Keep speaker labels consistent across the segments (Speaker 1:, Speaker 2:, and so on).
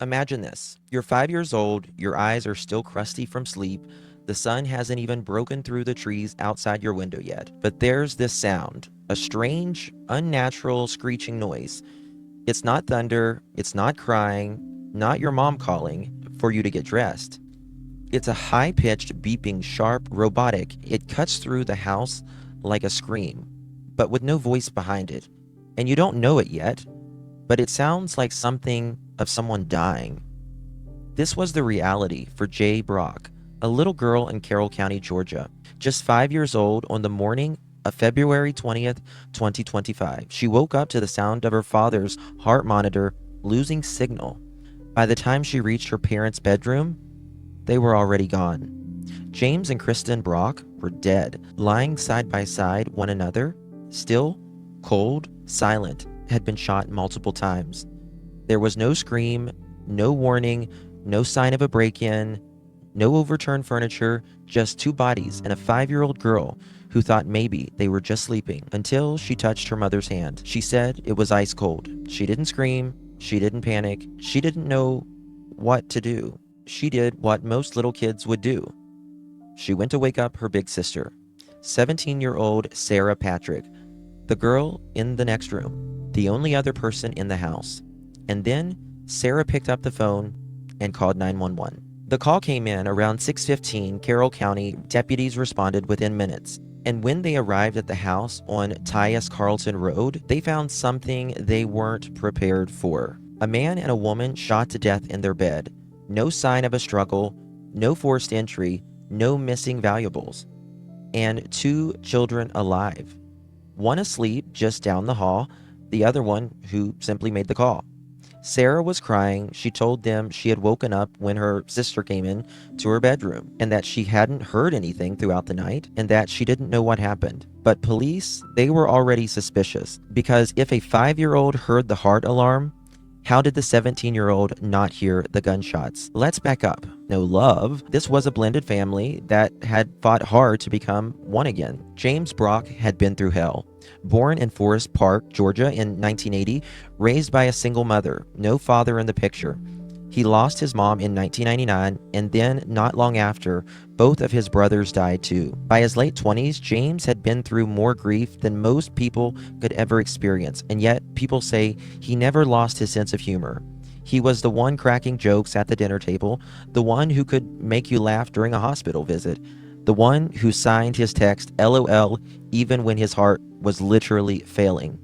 Speaker 1: Imagine this. You're 5 years old, your eyes are still crusty from sleep, the sun hasn't even broken through the trees outside your window yet. But there's this sound, a strange, unnatural screeching noise. It's not thunder, it's not crying, not your mom calling for you to get dressed. It's a high-pitched, beeping, sharp, robotic. It cuts through the house like a scream, but with no voice behind it. And you don't know it yet, but it sounds like something of someone dying. This was the reality for Jay Brock, a little girl in Carroll County, Georgia, just 5 years old on the morning of February 20th, 2025. She woke up to the sound of her father's heart monitor losing signal. By the time she reached her parents' bedroom, they were already gone. James and Kristen Brock were dead, lying side by side one another, still, cold, silent, had been shot multiple times. There was no scream, no warning, no sign of a break-in, no overturned furniture, just two bodies and a 5-year-old girl who thought maybe they were just sleeping until she touched her mother's hand. She said it was ice cold. She didn't scream. She didn't panic. She didn't know what to do. She did what most little kids would do. She went to wake up her big sister, 17-year-old Sarah Patrick, the girl in the next room, the only other person in the house. And then Sarah picked up the phone and called 911. The call came in around 6:15 Carroll County. Deputies responded within minutes. And when they arrived at the house on Tyus Carlton Road, they found something they weren't prepared for. A man and a woman shot to death in their bed. No sign of a struggle, no forced entry, no missing valuables. And two children alive. One asleep just down the hall, the other one who simply made the call. Sarah was crying. She told them she had woken up when her sister came in to her bedroom and that she hadn't heard anything throughout the night and that she didn't know what happened. But police, they were already suspicious because if a 5-year-old heard the heart alarm, how did the 17-year-old not hear the gunshots? Let's back up. No love. This was a blended family that had fought hard to become one again. James Brock had been through hell. Born in Forest Park, Georgia in 1980, raised by a single mother, no father in the picture. He lost his mom in 1999, and then, not long after, both of his brothers died too. By his late 20s, James had been through more grief than most people could ever experience, and yet people say he never lost his sense of humor. He was the one cracking jokes at the dinner table, the one who could make you laugh during a hospital visit, the one who signed his text LOL even when his heart was literally failing.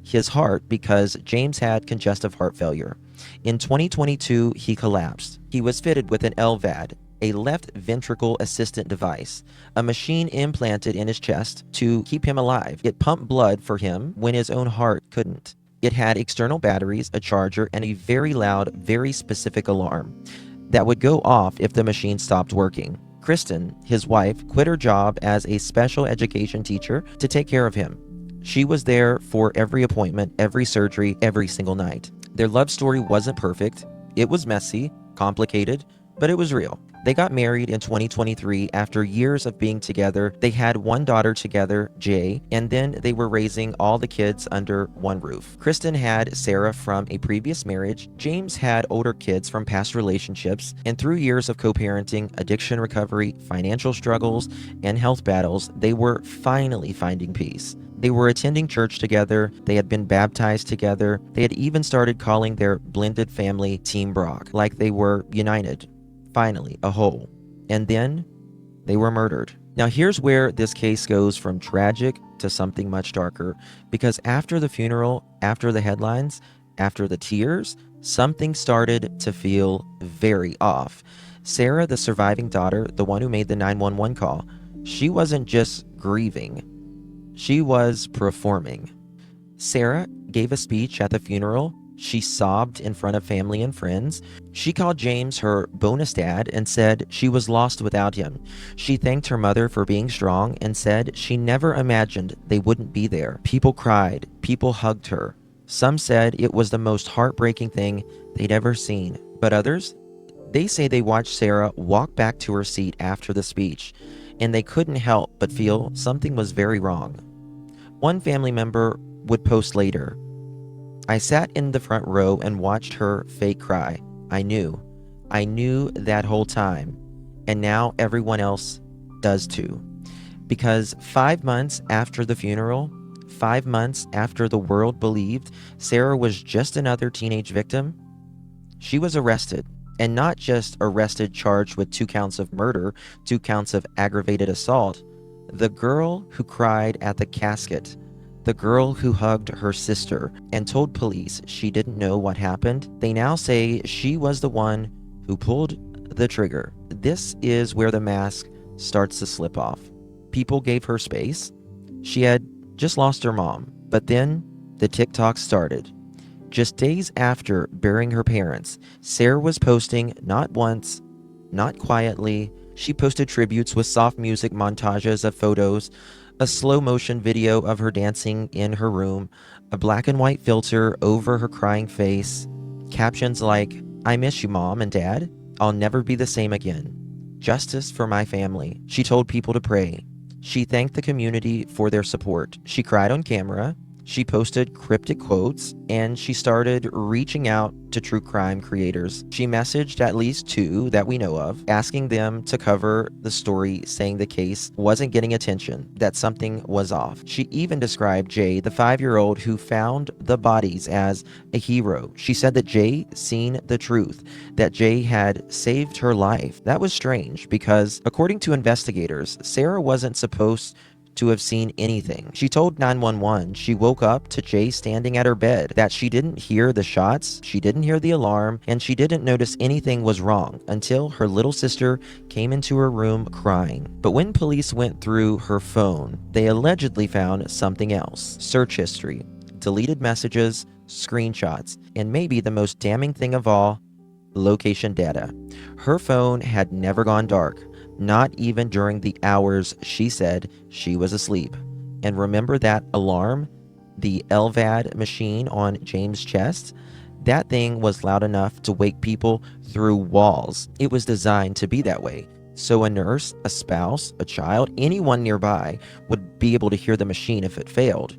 Speaker 1: His heart because James had congestive heart failure. In 2022, he collapsed. He was fitted with an LVAD, a left ventricle assistant device, a machine implanted in his chest to keep him alive. It pumped blood for him when his own heart couldn't. It had external batteries, a charger, and a very loud, very specific alarm that would go off if the machine stopped working. Kristen, his wife, quit her job as a special education teacher to take care of him. She was there for every appointment, every surgery, every single night. Their love story wasn't perfect. It was messy, complicated, but it was real. They got married in 2023 after years of being together. They had one daughter together, Jay, and then they were raising all the kids under one roof. Kristen had Sarah from a previous marriage. James had older kids from past relationships, and through years of co-parenting, addiction recovery, financial struggles, and health battles, they were finally finding peace. They were attending church together, they had been baptized together, they had even started calling their blended family Team Brock, like they were united, finally, a whole. And then, they were murdered. Now here's where this case goes from tragic to something much darker, because after the funeral, after the headlines, after the tears, something started to feel very off. Sarah, the surviving daughter, the one who made the 911 call, she wasn't just grieving. She was performing. Sarah gave a speech at the funeral. She sobbed in front of family and friends. She called James her bonus dad and said she was lost without him. She thanked her mother for being strong and said she never imagined they wouldn't be there. People cried. People hugged her. Some said it was the most heartbreaking thing they'd ever seen. But others, they say they watched Sarah walk back to her seat after the speech, and they couldn't help but feel something was very wrong. One family member would post later, "I sat in the front row and watched her fake cry. I knew. I knew that whole time. And now everyone else does too. Because 5 months after the funeral, 5 months after the world believed Sarah was just another teenage victim, she was arrested. And not just arrested, charged with 2 counts of murder, 2 counts of aggravated assault. The girl who cried at the casket, the girl who hugged her sister and told police she didn't know what happened, they now say she was the one who pulled the trigger. This is where the mask starts to slip off. People gave her space. She had just lost her mom. But then the TikTok started. Just days after burying her parents, Sarah was posting not once, not quietly. She posted tributes with soft music montages of photos, a slow motion video of her dancing in her room, a black and white filter over her crying face, captions like, "I miss you, Mom and Dad. I'll never be the same again. Justice for my family." She told people to pray. She thanked the community for their support. She cried on camera. She posted cryptic quotes, and she started reaching out to true crime creators. She messaged at least 2 that we know of, asking them to cover the story, saying the case wasn't getting attention, that something was off. She even described Jay, the 5-year-old who found the bodies, as a hero. She said that Jay seen the truth, that Jay had saved her life. That was strange because, according to investigators, Sarah wasn't supposed to have seen anything. She told 911 she woke up to Jay standing at her bed, that she didn't hear the shots, she didn't hear the alarm, and she didn't notice anything was wrong until her little sister came into her room crying. But when police went through her phone, they allegedly found something else: search history, deleted messages, screenshots, and maybe the most damning thing of all, location data. Her phone had never gone dark. Not even during the hours she said she was asleep. And remember that alarm? The LVAD machine on James' chest? That thing was loud enough to wake people through walls. It was designed to be that way. So a nurse, a spouse, a child, anyone nearby would be able to hear the machine if it failed.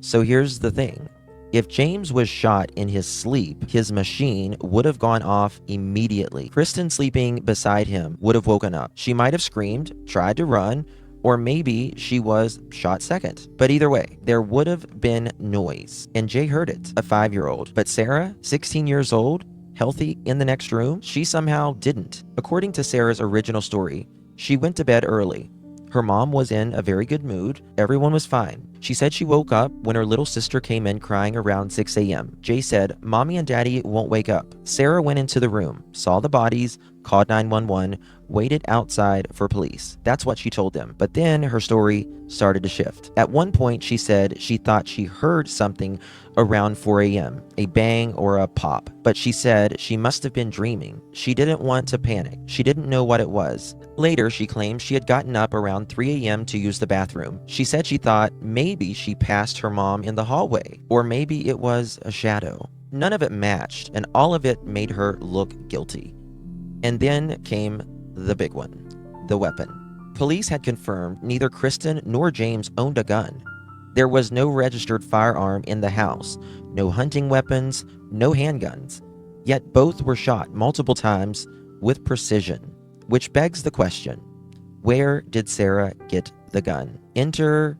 Speaker 1: So here's the thing. If James was shot in his sleep, his machine would have gone off immediately. Kristen, sleeping beside him, would have woken up. She might have screamed, tried to run, or maybe she was shot second. But either way, there would have been noise, and Jay heard it, a 5-year-old. But Sarah, 16 years old, healthy in the next room, she somehow didn't. According to Sarah's original story, she went to bed early. Her mom was in a very good mood. Everyone was fine. She said she woke up when her little sister came in crying around 6 a.m. Jay said, "Mommy and Daddy won't wake up." Sarah went into the room, saw the bodies, called 911, waited outside for police. That's what she told them. But then her story started to shift. At one point, she said she thought she heard something around 4 a.m., a bang or a pop. But she said she must have been dreaming. She didn't want to panic. She didn't know what it was. Later, she claimed she had gotten up around 3 a.m. to use the bathroom. She said she thought maybe she passed her mom in the hallway, or maybe it was a shadow. None of it matched, and all of it made her look guilty. And then came the big one, the weapon. Police had confirmed neither Kristen nor James owned a gun. There was no registered firearm in the house, no hunting weapons, no handguns. Yet both were shot multiple times with precision, which begs the question, where did Sarah get the gun? Enter,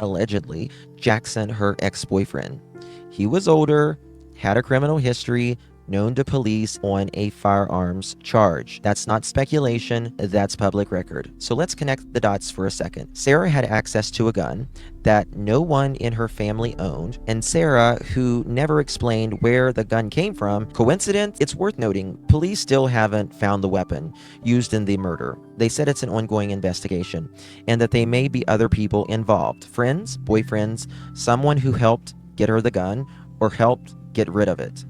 Speaker 1: allegedly, Jackson, her ex-boyfriend. He was older, had a criminal history, known to police on a firearms charge. That's not speculation, that's public record. So let's connect the dots for a second. Sarah had access to a gun that no one in her family owned, and Sarah, who never explained where the gun came from. Coincidence? It's worth noting, police still haven't found the weapon used in the murder. They said it's an ongoing investigation, and that they may be other people involved. Friends, boyfriends, someone who helped get her the gun, or helped get rid of it.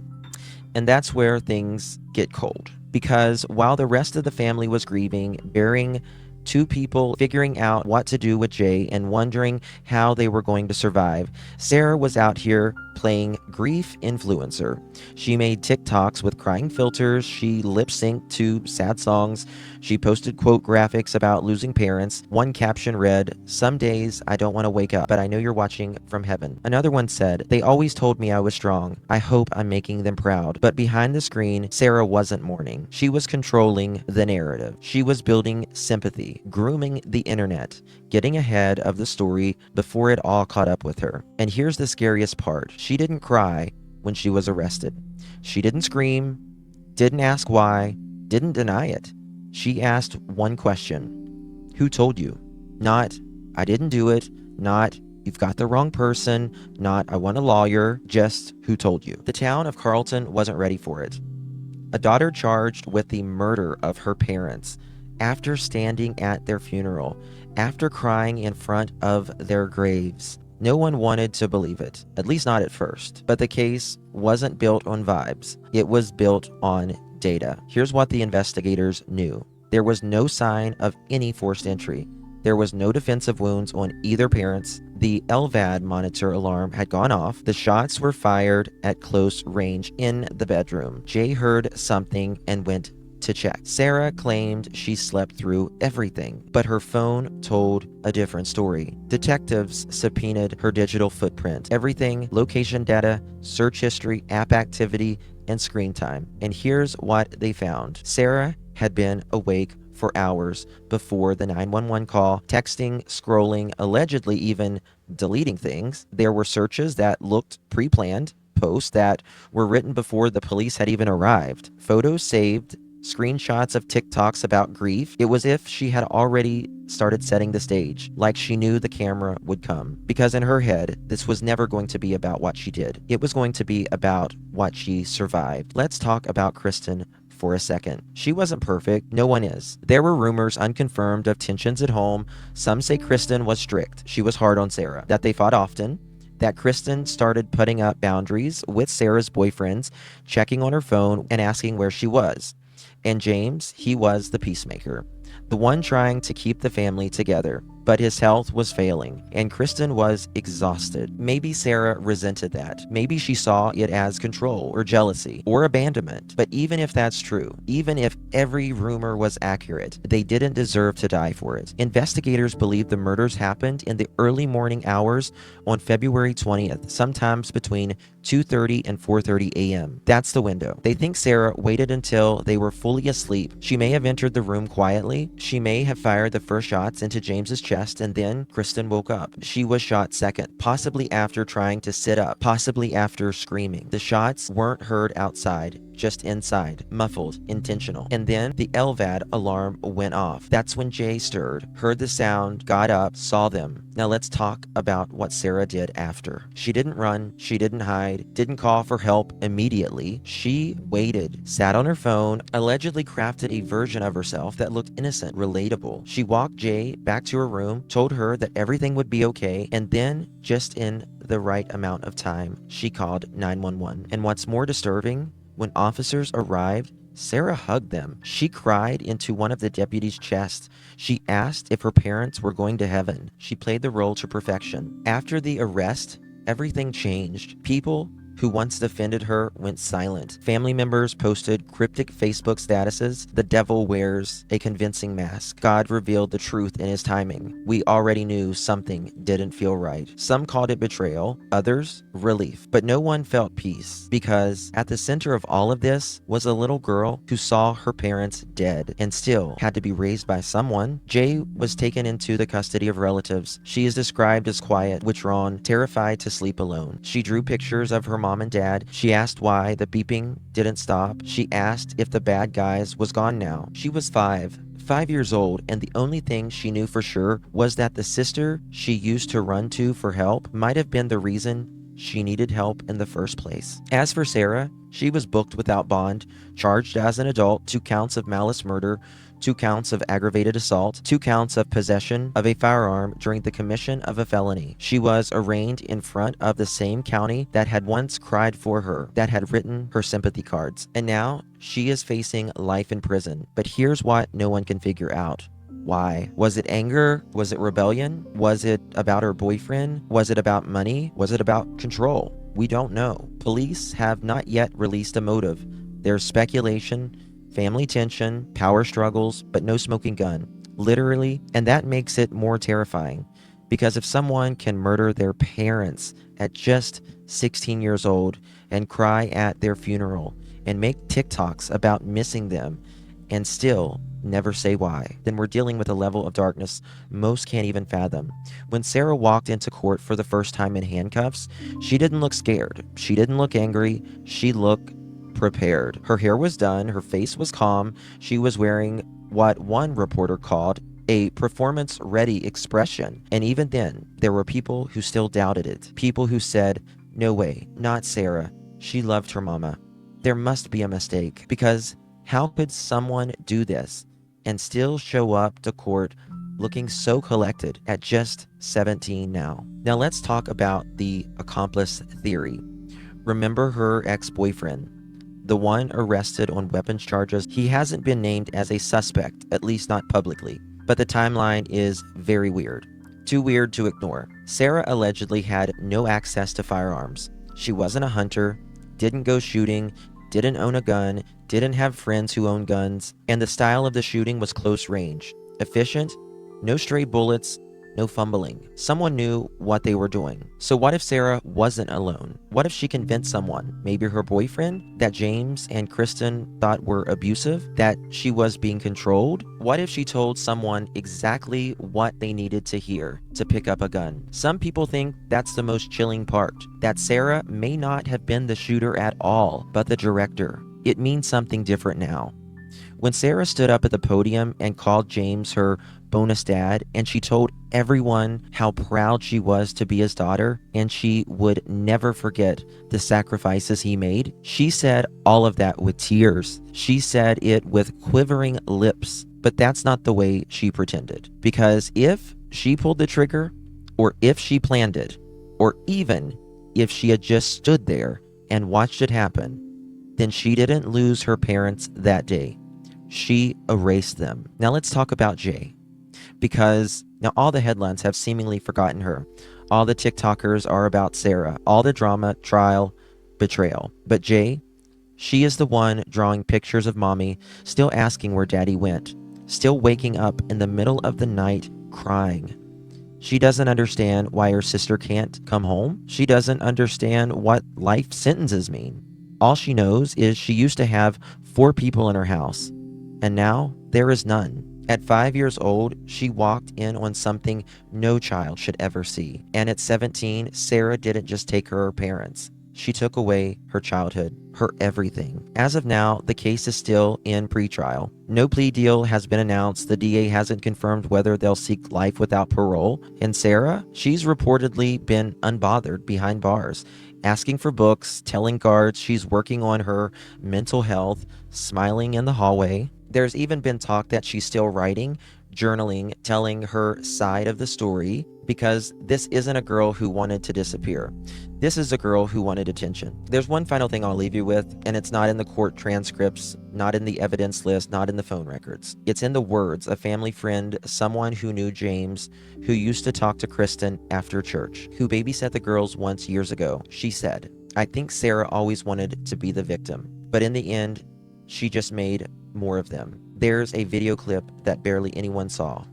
Speaker 1: And that's where things get cold. Because while the rest of the family was grieving, burying 2 people, figuring out what to do with Jay, and wondering how they were going to survive, Sarah was out here playing grief influencer. She made TikToks with crying filters. She lip-synced to sad songs. She posted quote graphics about losing parents. One caption read, "Some days I don't want to wake up, but I know you're watching from heaven." Another one said, "They always told me I was strong. I hope I'm making them proud." But behind the screen, Sarah wasn't mourning. She was controlling the narrative. She was building sympathy, grooming the internet, getting ahead of the story before it all caught up with her. And here's the scariest part. She didn't cry when she was arrested. She didn't scream, didn't ask why, didn't deny it. She asked one question: who told you? Not, "I didn't do it," not, "You've got the wrong person," not, "I want a lawyer," just, "who told you?" The town of Carrollton wasn't ready for it. A daughter charged with the murder of her parents after standing at their funeral, after crying in front of their graves. No one wanted to believe it, at least not at first. But the case wasn't built on vibes. It was built on data. Here's what the investigators knew. There was no sign of any forced entry. There was no defensive wounds on either parents. The LVAD monitor alarm had gone off. The shots were fired at close range in the bedroom. Jay heard something and went to check. Sarah claimed she slept through everything, but her phone told a different story. Detectives subpoenaed her digital footprint, everything: location data, search history, app activity, and screen time. And here's what they found. Sarah had been awake for hours before the 911 call, texting, scrolling, allegedly even deleting things. There were searches that looked pre-planned, posts that were written before the police had even arrived, photos saved, screenshots of TikToks about grief. It was as if she had already started setting the stage, like she knew the camera would come. Because in her head, this was never going to be about what she did. It was going to be about what she survived. Let's talk about Kristen for a second. She wasn't perfect. No one is. There were rumors, unconfirmed, of tensions at home. Some say Kristen was strict. She was hard on Sarah. That they fought often. That Kristen started putting up boundaries with Sarah's boyfriends, checking on her phone and asking where she was. And James, he was the peacemaker, the one trying to keep the family together. But his health was failing, and Kristen was exhausted. Maybe Sarah resented that. Maybe she saw it as control or jealousy or abandonment. But even if that's true, even if every rumor was accurate, they didn't deserve to die for it. Investigators believe the murders happened in the early morning hours on February 20th, sometimes between 2:30 and 4:30 a.m. That's the window. They think Sarah waited until they were fully asleep. She may have entered the room quietly. She may have fired the first shots into James's chest, and then Kristen woke up. She was shot second, possibly after trying to sit up, possibly after screaming. The shots weren't heard outside, just inside, muffled, intentional. And then the LVAD alarm went off. That's when Jay stirred, heard the sound, got up, saw them. Now let's talk about what Sarah did after. She didn't run, she didn't hide, didn't call for help immediately. She waited, sat on her phone, allegedly crafted a version of herself that looked innocent, relatable. She walked Jay back to her room, told her that everything would be okay, and then, just in the right amount of time, she called 911. And what's more disturbing, when officers arrived, Sarah hugged them. She cried into one of the deputies' chests. She asked if her parents were going to heaven. She played the role to perfection. After the arrest, everything changed. People who once defended her went silent. Family members posted cryptic Facebook statuses. The devil wears a convincing mask. God revealed the truth in his timing. We already knew something didn't feel right. Some called it betrayal, others relief. But no one felt peace, because at the center of all of this was a little girl who saw her parents dead and still had to be raised by someone. Jay was taken into the custody of relatives. She is described as quiet, withdrawn, terrified to sleep alone. She drew pictures of her mom and dad. She asked why the beeping didn't stop. She asked if the bad guys was gone now. She was 5 years old, and the only thing she knew for sure was that the sister she used to run to for help might have been the reason she needed help in the first place. As for Sarah, she was booked without bond, charged as an adult, 2 counts of malice murder, 2 counts of aggravated assault, 2 counts of possession of a firearm during the commission of a felony. She was arraigned in front of the same county that had once cried for her, that had written her sympathy cards. And now she is facing life in prison. But here's what no one can figure out. Why? Was it anger? Was it rebellion? Was it about her boyfriend? Was it about money? Was it about control? We don't know. Police have not yet released a motive. There's speculation, family tension, power struggles, but no smoking gun. Literally, and that makes it more terrifying. Because if someone can murder their parents at just 16 years old and cry at their funeral and make TikToks about missing them and still never say why, then we're dealing with a level of darkness most can't even fathom. When Sarah walked into court for the first time in handcuffs, she didn't look scared. She didn't look angry. She looked prepared. Her hair was done. Her face was calm. She was wearing what one reporter called a performance-ready expression. And even then, there were people who still doubted it. People who said, no way, not Sarah. She loved her mama. There must be a mistake, because how could someone do this and still show up to court looking so collected at just 17 now? Now let's talk about the accomplice theory. Remember her ex-boyfriend, the one arrested on weapons charges? He hasn't been named as a suspect, at least not publicly. But the timeline is very weird. Too weird to ignore. Sarah allegedly had no access to firearms. She wasn't a hunter, didn't go shooting, didn't own a gun, didn't have friends who owned guns, and the style of the shooting was close range. Efficient, no stray bullets, no fumbling. Someone knew what they were doing. So what if Sarah wasn't alone? What if she convinced someone, maybe her boyfriend, that James and Kristen thought were abusive, that she was being controlled? What if she told someone exactly what they needed to hear to pick up a gun? Some people think that's the most chilling part, that Sarah may not have been the shooter at all, but the director. It means something different now. When Sarah stood up at the podium and called James her bonus dad, and she told everyone how proud she was to be his daughter, and she would never forget the sacrifices he made, she said all of that with tears. She said it with quivering lips, but that's not the way she pretended. Because if she pulled the trigger, or if she planned it, or even if she had just stood there and watched it happen, then she didn't lose her parents that day. She erased them. Now let's talk about Jay. Because now all the headlines have seemingly forgotten her. All the TikTokers are about Sarah. All the drama, trial, betrayal. But Jay, she is the one drawing pictures of mommy, still asking where daddy went, still waking up in the middle of the night crying. She doesn't understand why her sister can't come home. She doesn't understand what life sentences mean. All she knows is she used to have 4 people in her house, and now there is none. At 5 years old, she walked in on something no child should ever see. And at 17, Sarah didn't just take her parents. She took away her childhood, her everything. As of now, the case is still in pretrial. No plea deal has been announced. The DA hasn't confirmed whether they'll seek life without parole. And Sarah, she's reportedly been unbothered behind bars, asking for books, telling guards she's working on her mental health, smiling in the hallway. There's even been talk that she's still writing, journaling, telling her side of the story, because this isn't a girl who wanted to disappear. This is a girl who wanted attention. There's one final thing I'll leave you with, and it's not in the court transcripts, not in the evidence list, not in the phone records. It's in the words of family friend, someone who knew James, who used to talk to Kristen after church, who babysat the girls once years ago. She said, "I think Sarah always wanted to be the victim, but in the end, she just made more of them." There's a video clip that barely anyone saw.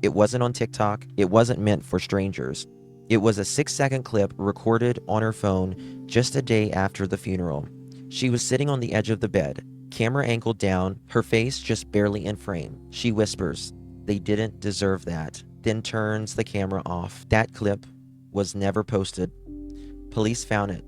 Speaker 1: It wasn't on TikTok. It wasn't meant for strangers. It was a 6-second clip recorded on her phone just a day after the funeral. She was sitting on the edge of the bed, camera angled down, her face just barely in frame. She whispers, "They didn't deserve that," then turns the camera off. That clip was never posted. Police found it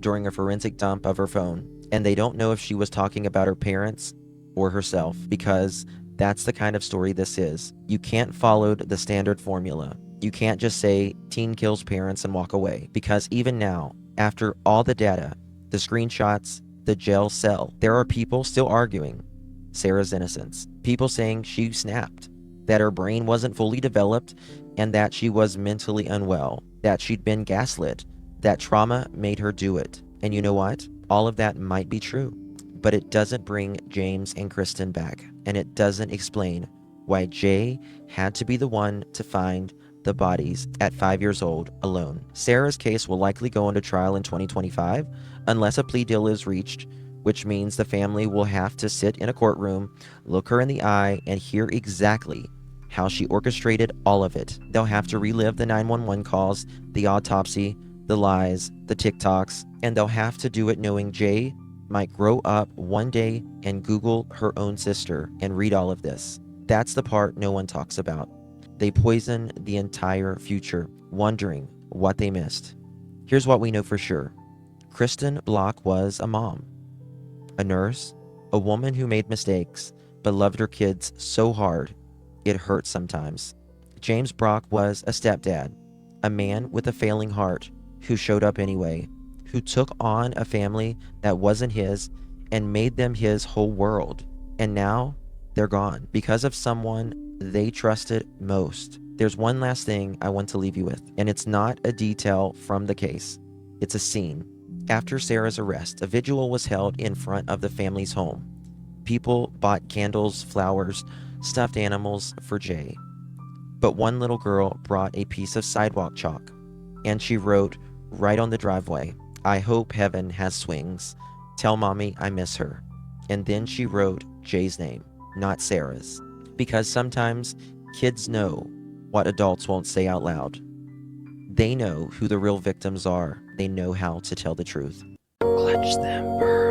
Speaker 1: during a forensic dump of her phone, and they don't know if she was talking about her parents or herself, because that's the kind of story this is. You can't follow the standard formula. You can't just say teen kills parents and walk away, because even now, after all the data, the screenshots, the jail cell, there are people still arguing Sarah's innocence. People saying she snapped, that her brain wasn't fully developed, and that she was mentally unwell, that she'd been gaslit, that trauma made her do it. And you know what? All of that might be true, but it doesn't bring James and Kristen back, and it doesn't explain why Jay had to be the one to find the bodies at 5 years old alone. Sarah's case will likely go into trial in 2025 unless a plea deal is reached, which means the family will have to sit in a courtroom, look her in the eye, and hear exactly how she orchestrated all of it. They'll have to relive the 911 calls, the autopsy, the lies, the TikToks, and they'll have to do it knowing Jay might grow up one day and Google her own sister and read all of this. That's the part no one talks about. They poison the entire future, wondering what they missed. Here's what we know for sure. Kristen Brock was a mom, a nurse, a woman who made mistakes, but loved her kids so hard it hurt sometimes. James Brock was a stepdad, a man with a failing heart who showed up anyway, who took on a family that wasn't his and made them his whole world. And now they're gone because of someone they trusted most. There's one last thing I want to leave you with, and it's not a detail from the case. It's a scene. After Sarah's arrest, a vigil was held in front of the family's home. People bought candles, flowers, stuffed animals for Jay. But one little girl brought a piece of sidewalk chalk, and she wrote right on the driveway, "I hope heaven has swings. Tell mommy I miss her." And then she wrote Jay's name, not Sarah's. Because sometimes kids know what adults won't say out loud. They know who the real victims are. They know how to tell the truth. Clutch them, bird.